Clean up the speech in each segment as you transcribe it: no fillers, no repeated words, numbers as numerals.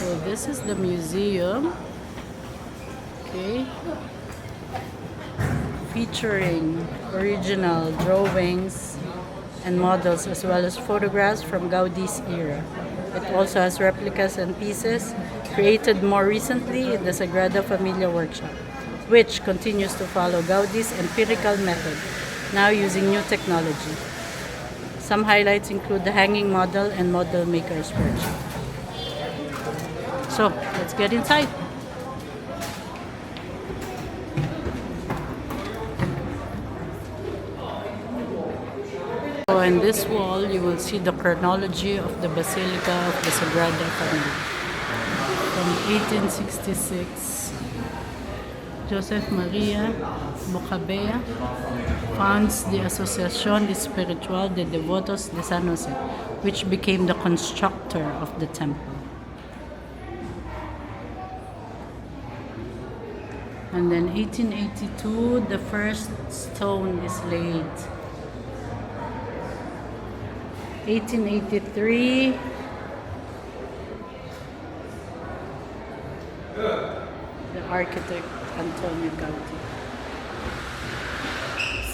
So this is the museum, okay, featuring original drawings and models as well as photographs from Gaudi's era. It also has replicas and pieces created more recently in the Sagrada Familia workshop, which continues to follow Gaudi's empirical method, now using new technology. Some highlights include the hanging model and model maker's workshop. So, let's get inside. So in this wall, you will see the chronology of the Basilica of the Sagrada Familia. From 1866, Joseph Maria Bocabella founds the Asociación Espiritual de Devotos de San Jose, which became the constructor of the temple. And then 1882, the first stone is laid. 1883, the architect Antoni Gaudí.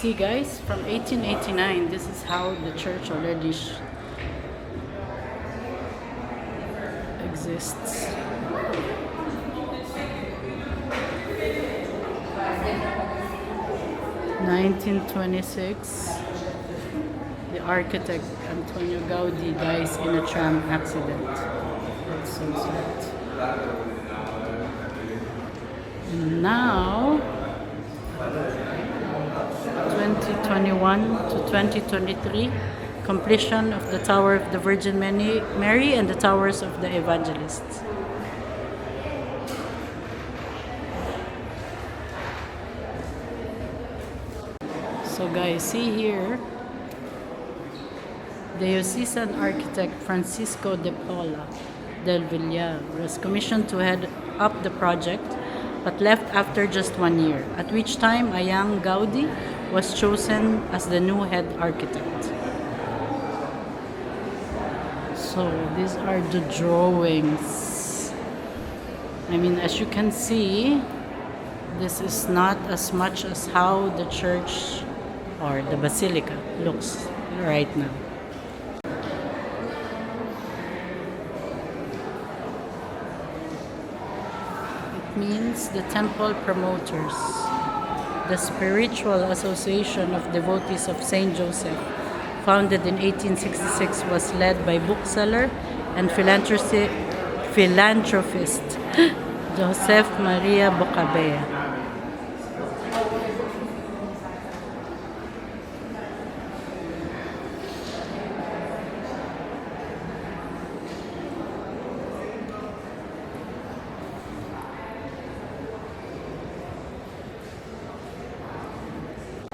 See guys, from 1889, this is how the church already exists. (1926), the architect Antoni Gaudí dies in a tram accident. That's so sad. And now, 2021 to 2023, completion of the Tower of the Virgin Mary and the Towers of the Evangelists. So guys, see here, the diocesan architect Francisco de Paula del Villar was commissioned to head up the project, but left after just 1 year, at which time a young Gaudi was chosen as the new head architect. So these are the drawings. I mean, as you can see, this is not as much as how the church or the basilica looks right now. Means the temple promoters. The Spiritual Association of Devotees of Saint Joseph, founded in 1866, was led by bookseller and philanthropist Joseph Maria Bocabella.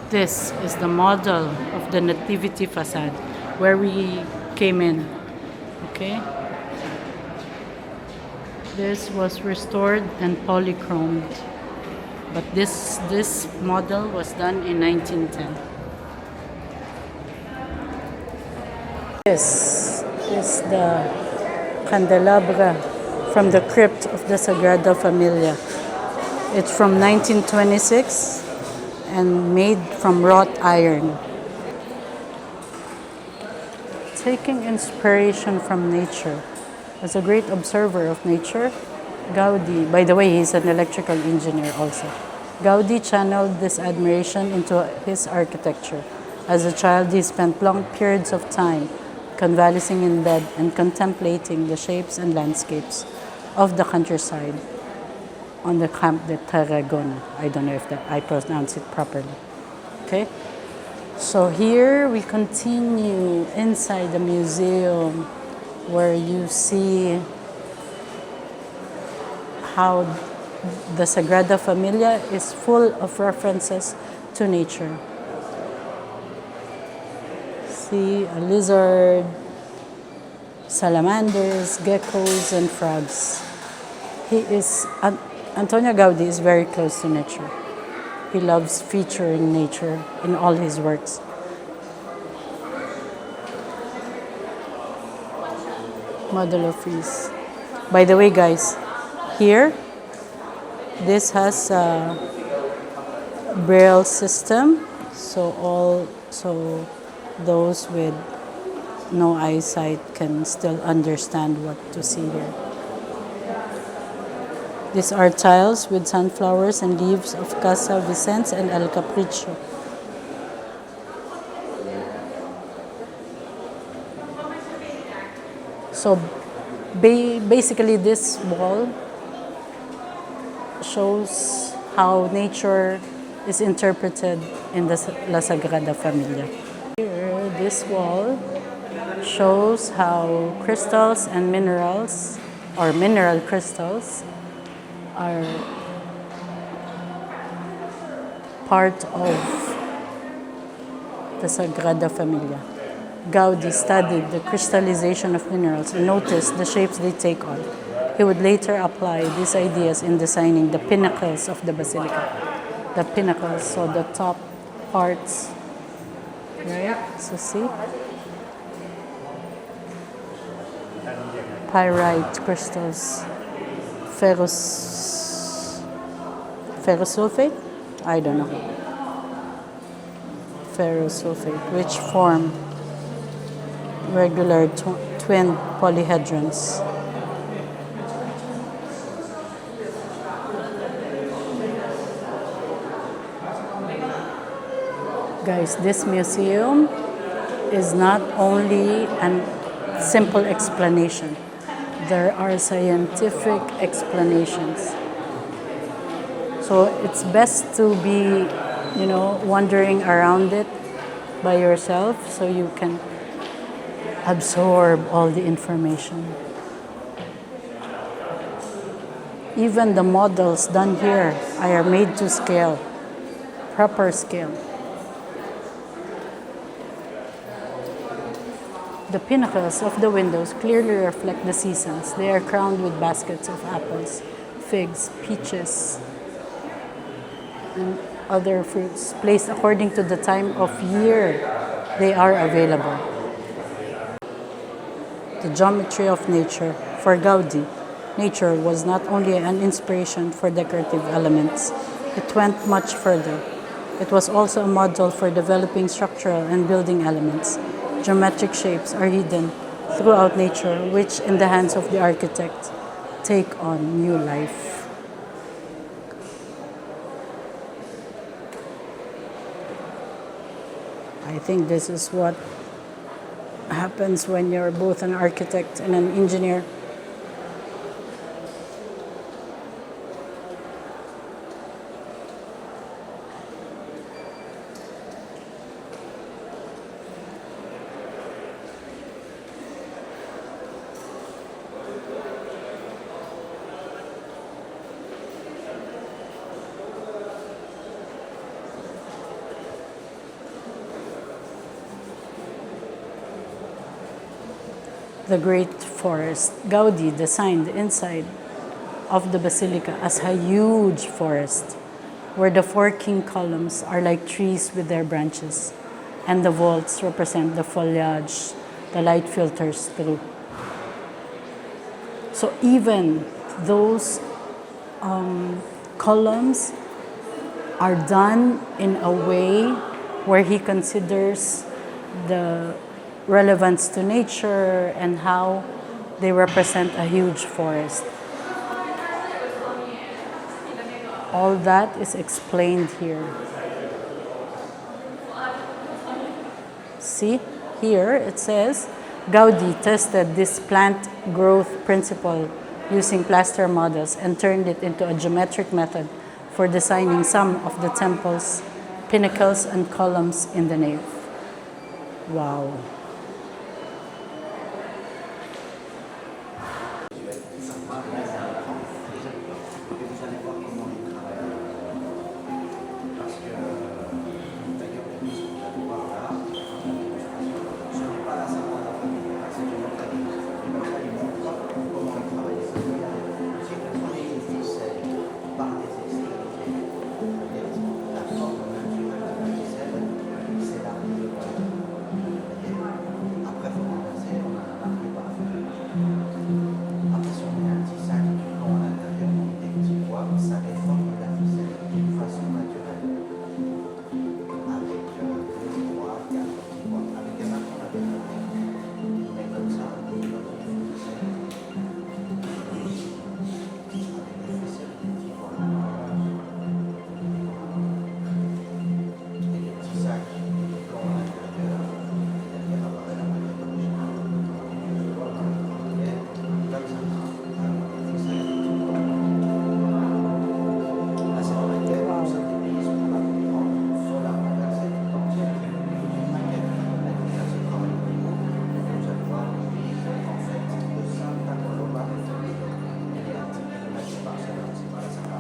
This is the model of the Nativity facade where we came in. Okay? This was restored and polychromed. But this model was done in 1910. This is the candelabra from the crypt of the Sagrada Familia. It's from 1926. And made from wrought iron. Taking inspiration from nature. As a great observer of nature, Gaudi, by the way, he's an electrical engineer also. Gaudi channeled this admiration into his architecture. As a child, he spent long periods of time convalescing in bed and contemplating the shapes and landscapes of the countryside on the Camp de Tarragona. I don't know if I pronounce it properly. Okay? So here we continue inside the museum where you see how the Sagrada Familia is full of references to nature. See a lizard, salamanders, geckos, and frogs. Antoni Gaudí is very close to nature. He loves featuring nature in all his works. Model of Frieze. By the way, guys, here, this has a braille system, so those with no eyesight can still understand what to see here. These are tiles with sunflowers and leaves of Casa Vicens and El Capricho. So basically this wall shows how nature is interpreted in the La Sagrada Familia. Here, this wall shows how crystals and minerals, or mineral crystals, are part of the Sagrada Familia. Gaudi studied the crystallization of minerals and noticed the shapes they take on. He would later apply these ideas in designing the pinnacles of the basilica. The pinnacles, so the top parts, right? So see? Pyrite crystals, ferrosulfate? I don't know. Ferrosulfate, which form regular twin polyhedrons. Guys, this museum is not only a simple explanation. There are scientific explanations. So it's best to be, wandering around it by yourself so you can absorb all the information. Even the models done here are made to scale, proper scale. The pinnacles of the windows clearly reflect the seasons. They are crowned with baskets of apples, figs, peaches, and other fruits placed according to the time of year they are available. The geometry of nature. For Gaudi, nature was not only an inspiration for decorative elements, it went much further. It was also a model for developing structural and building elements. Geometric shapes are hidden throughout nature, which in the hands of the architect take on new life. I think this is what happens when you're both an architect and an engineer. The Great Forest. Gaudi designed the inside of the basilica as a huge forest, where the four king columns are like trees with their branches, and the vaults represent the foliage the light filters through. So even those columns are done in a way where he considers the relevance to nature and how they represent a huge forest. All that is explained here. See, here it says, Gaudi tested this plant growth principle using plaster models and turned it into a geometric method for designing some of the temple's pinnacles and columns in the nave. Wow.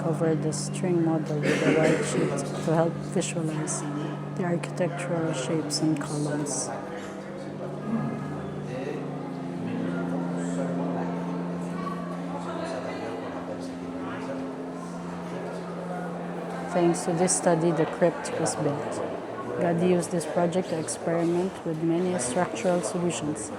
over the string model with a white sheet to help visualize the architectural shapes and columns. Thanks to this study, the crypt was built. Gaudi used this project to experiment with many structural solutions.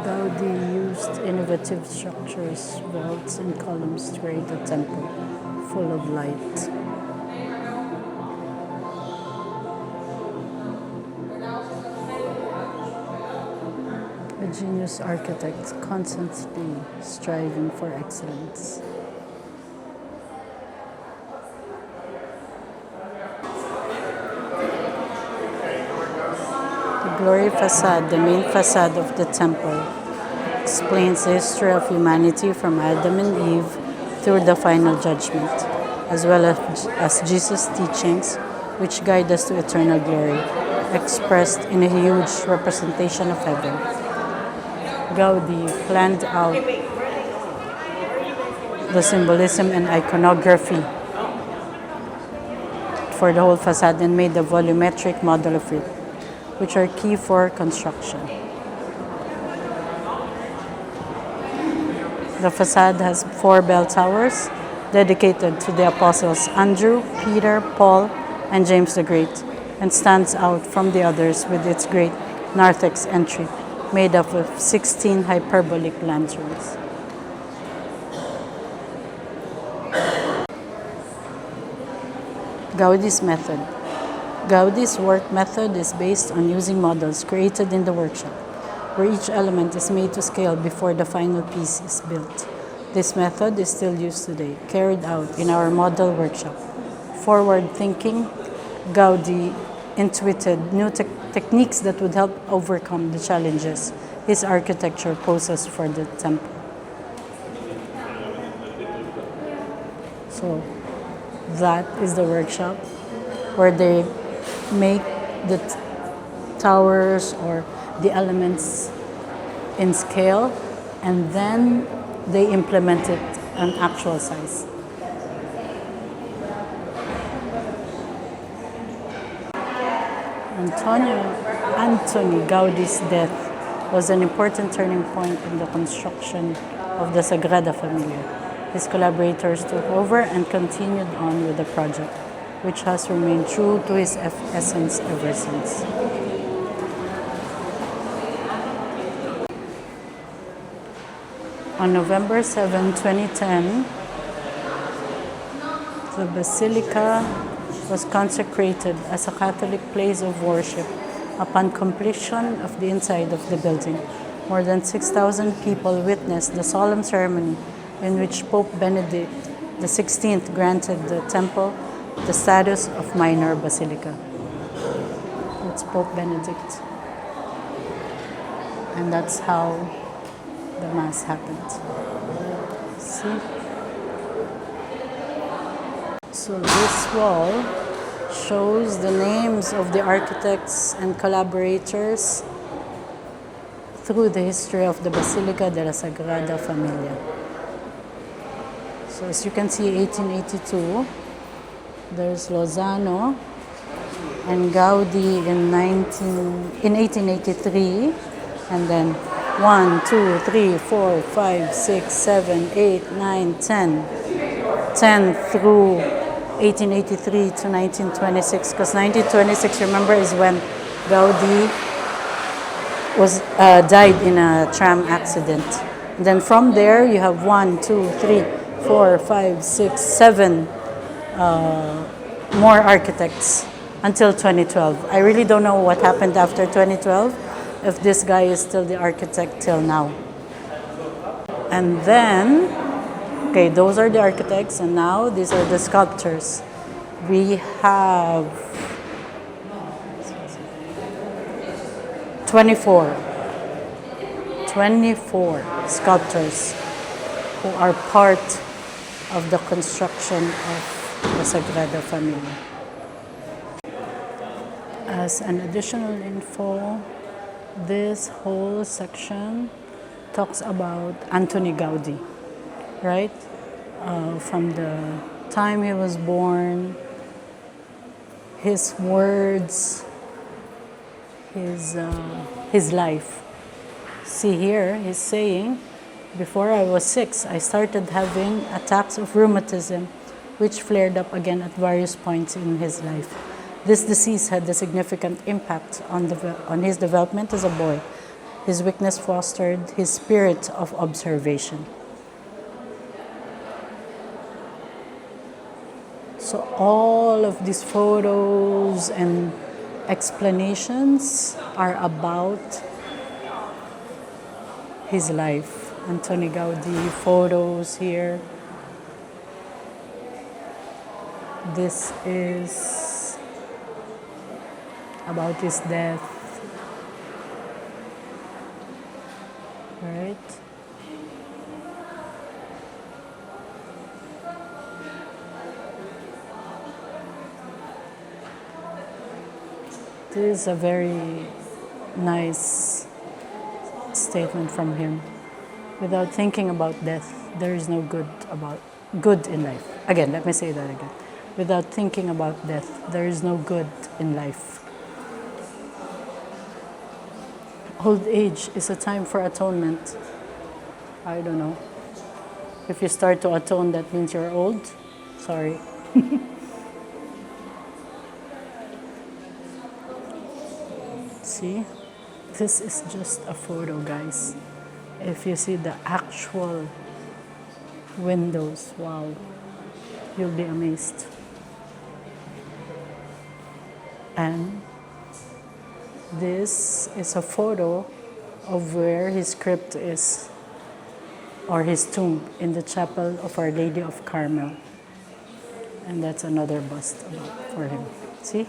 Gaudi used innovative structures, vaults, and columns to create a temple full of light. A genius architect, constantly striving for excellence. Glory facade, the main facade of the temple, explains the history of humanity from Adam and Eve through the final judgment, as well as Jesus' teachings, which guide us to eternal glory, expressed in a huge representation of heaven. Gaudi planned out the symbolism and iconography for the whole facade and made a volumetric model of it, which are key for construction. The facade has 4 bell towers dedicated to the apostles Andrew, Peter, Paul, and James the Great, and stands out from the others with its great narthex entry, made up of 16 hyperbolic lanterns. Gaudi's method. Gaudi's work method is based on using models created in the workshop, where each element is made to scale before the final piece is built. This method is still used today, carried out in our model workshop. Forward-thinking, Gaudi intuited new techniques that would help overcome the challenges his architecture poses for the temple. So that is the workshop where they make the towers or the elements in scale, and then they implement it on actual size. Antoni Gaudi's death was an important turning point in the construction of the Sagrada Familia. His collaborators took over and continued on with the project, which has remained true to its essence ever since. On November 7, 2010, the Basilica was consecrated as a Catholic place of worship upon completion of the inside of the building. More than 6,000 people witnessed the solemn ceremony in which Pope Benedict XVI granted the temple the status of minor basilica. It's Pope Benedict. And that's how the Mass happened. See? So this wall shows the names of the architects and collaborators through the history of the Basilica de la Sagrada Familia. So as you can see, 1882, there's Lozano and Gaudi in 1883, and then 1, 2, 3, 4, 5, 6, 7, 8, 9, 10. 10 through 1883 to 1926, because 1926, remember, is when Gaudi was died in a tram accident. And then from there, you have 1, 2, 3, 4, 5, 6, 7 more architects until 2012. I really don't know what happened after 2012, if this guy is still the architect till now. And then, okay, those are the architects, and now these are the sculptures. We have 24 sculptors who are part of the construction of the Sagrada Familia. As an additional info, this whole section talks about Antoni Gaudí, right? From the time he was born, his words, his life. See here, he's saying, before I was 6, I started having attacks of rheumatism, which flared up again at various points in his life. This disease had a significant impact on his development as a boy. His weakness fostered his spirit of observation. So all of these photos and explanations are about his life. Antoni Gaudí, photos here. This is about his death. Right? This is a very nice statement from him. Without thinking about death, there is no good in life. Again, let me say that again. Without thinking about death, there is no good in life. Old age is a time for atonement. I don't know. If you start to atone, that means you're old. Sorry. See? This is just a photo, guys. If you see the actual windows, wow, you'll be amazed. And this is a photo of where his crypt is, or his tomb, in the chapel of Our Lady of Carmel. And that's another bust for him. See?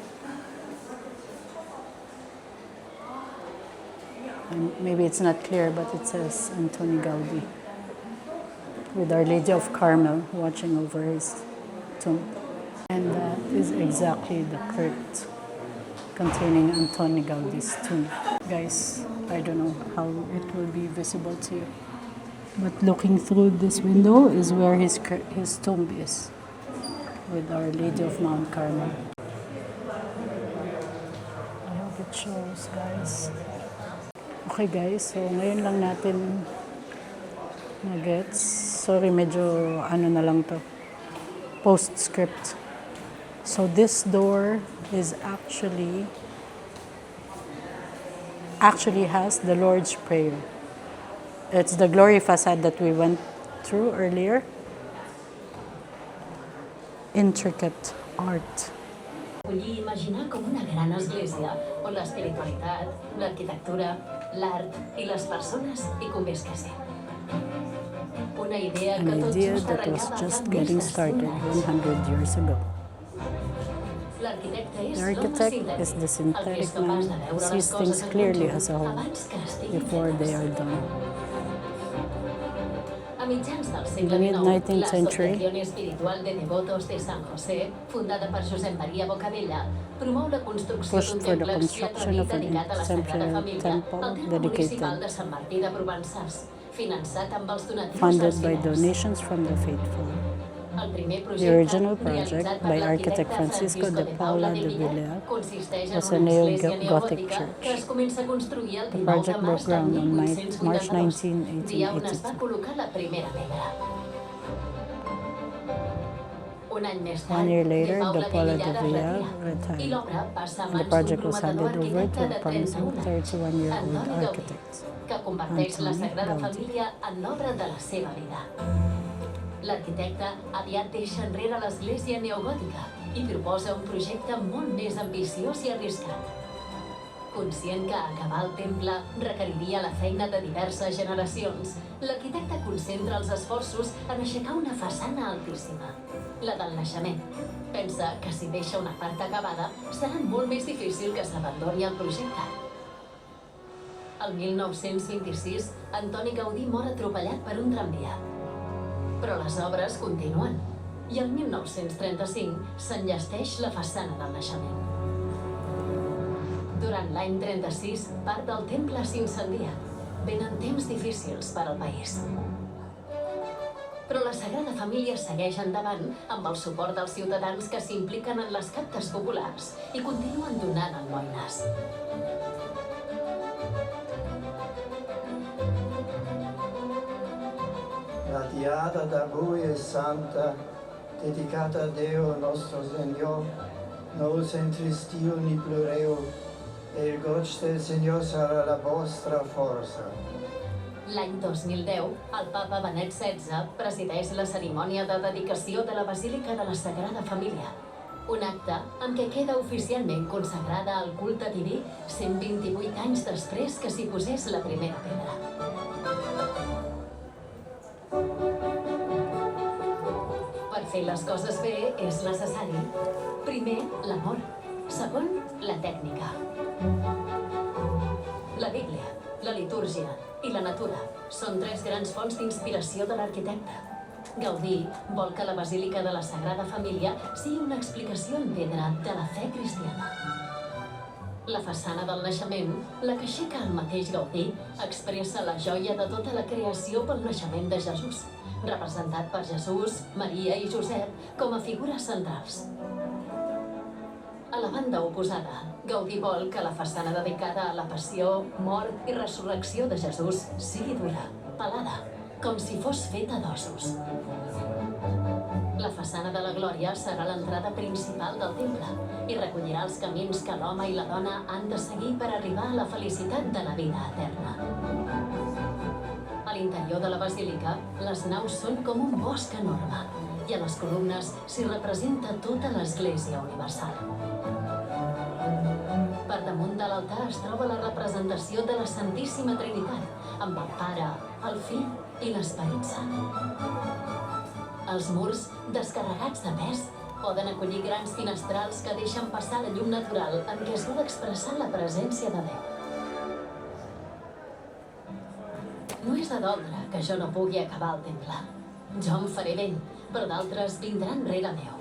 And maybe it's not clear, but it says Antoni Gaudí, with Our Lady of Carmel watching over his tomb. And that is exactly the crypt containing Antoni Gaudí's tomb. Guys, I don't know how it will be visible to you, but looking through this window is where his tomb is, with Our Lady of Mount Carmel. I hope it shows, guys. Okay guys, so ngayon lang natin na-gets. Sorry, medyo ano na lang to. Postscript. So this door is actually has the Lord's Prayer. It's the glory facade that we went through earlier. Intricate art. Vull imaginar com una gran església on l'espiritualitat, l'arquitectura, l'art i les persones hi convés que ser. Una idea An que tot idea just that was arrencava just fa més getting de 100 started anys. 100 years ago. L'arquitecte The és l'home architect sintètic, is the el que és synthetic capaç man de who veure sees les things coses en clearly conjunt as a whole abans que estiguin before they fetes. are done. A mitjans del In segle the mid-19th XIX, century, l'Asociación Espiritual de Devotos de San José, fundada per Josep Maria Bocabella, promou la construcció pushed d'un for the temple construction of an dedicat a la Sagrada exemplary Família temple al terme municipal dedicated, de Sant Martí de Provençals, finançat amb els donatius funded dels by fidels. donations from the faithful. El primer The projecte, original project realitzat per by l'arquitecte architect Francisco de Paula de Villar consisteix en was a una església neo-Gothic neogòtica church. que es comença a construir el The 19 de project març broke del ground on March 1882, dia on es 19, va col·locar la primera pedra. Un any més 1 tard, year later, de the Paula de Villar es Villar retira, i retired, l'obra passa a and the mans d'un project was prometedor handed over to arquitecte a de promising 31 anys, 31-year-old Antoni Gaudí, architect. que converteix la Antoni Sagrada Gaudí. Família en l'obra de la seva vida. L'arquitecte aviat deixa enrere l'església neogòtica i proposa un projecte molt més ambiciós i arriscat. Conscient que acabar el temple requeriria la feina de diverses generacions, l'arquitecte concentra els esforços en aixecar una façana altíssima, la del naixement. Pensa que si deixa una part acabada, serà molt més difícil que s'abandoni el projecte. El 1926, Antoni Gaudí mor atropellat per un tramvia. Però les obres continuen, i el 1935 s'enllesteix la façana del naixement. Durant l'any 36, part del temple s'incendia. Venen temps difícils per al país. Però la Sagrada Família segueix endavant amb el suport dels ciutadans que s'impliquen en les captes populars i continuen donant almoines. La diada d'avui és santa, dedicata a Déu nostre Senyor. No us entristiu ni ploreu, el goig del Senyor serà la vostra força. L'any 2010, el papa Benet XVI presideix la cerimònia de dedicació de la Basílica de la Sagrada Família, un acte en què queda oficialment consagrada al culte diví 128 anys després que s'hi posés la primera pedra. Per fer les coses bé és necessari, primer, l'amor, segon, la tècnica. La Bíblia, la litúrgia i la natura són tres grans fonts d'inspiració de l'arquitecte. Gaudí vol que la Basílica de la Sagrada Família sigui una explicació en pedra de la fe cristiana. La façana del naixement, la que aixeca el mateix Gaudí, expressa la joia de tota la creació pel naixement de Jesús, representat per Jesús, Maria i Josep com a figures centrals. A la banda oposada, Gaudí vol que la façana dedicada a la passió, mort i resurrecció de Jesús sigui dura, pelada, com si fos feta d'ossos. La façana de la Glòria serà l'entrada principal del temple i recollirà els camins que l'home i la dona han de seguir per arribar a la felicitat de la vida eterna. A l'interior de la basílica, les naus són com un bosc enorme i a les columnes s'hi representa tota l'Església Universal. Per damunt de l'altar es troba la representació de la Santíssima Trinitat, amb el Pare, el Fill i l'Esperit Sant. Els murs, descarregats de pes, poden acollir grans finestrals que deixen passar la llum natural en què es vol expressar la presència de Déu. No és de doldre que jo no pugui acabar el temple. Jo em faré vent, però d'altres vindran rere meu.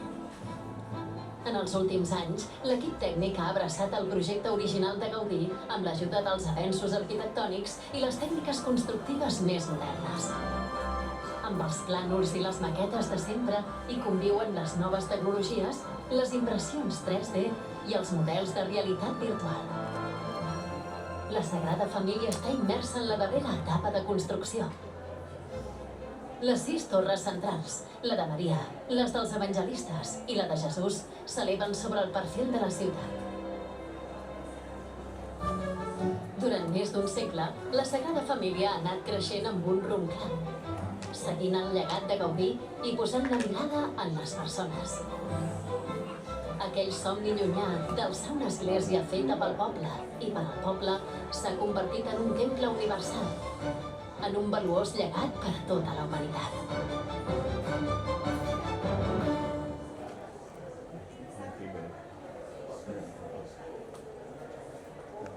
En els últims anys, l'equip tècnic ha abraçat el projecte original de Gaudí amb l'ajuda dels avenços arquitectònics i les tècniques constructives més modernes. Amb els plànols i les maquetes de sempre hi conviuen les noves tecnologies, les impressions 3D i els models de realitat virtual. La Sagrada Família està immersa en la darrera etapa de construcció. Les 6 torres centrals, la de Maria, les dels evangelistes i la de Jesús, s'eleven sobre el perfil de la ciutat. Durant més d'un segle, la Sagrada Família ha anat creixent amb un rumb clar, seguint el llegat de Gaudí i posant la mirada en les persones. Aquell somni llunyà d'alçar una església feta pel poble i per al poble s'ha convertit en un temple universal, en un valuós llegat per a tota la humanitat.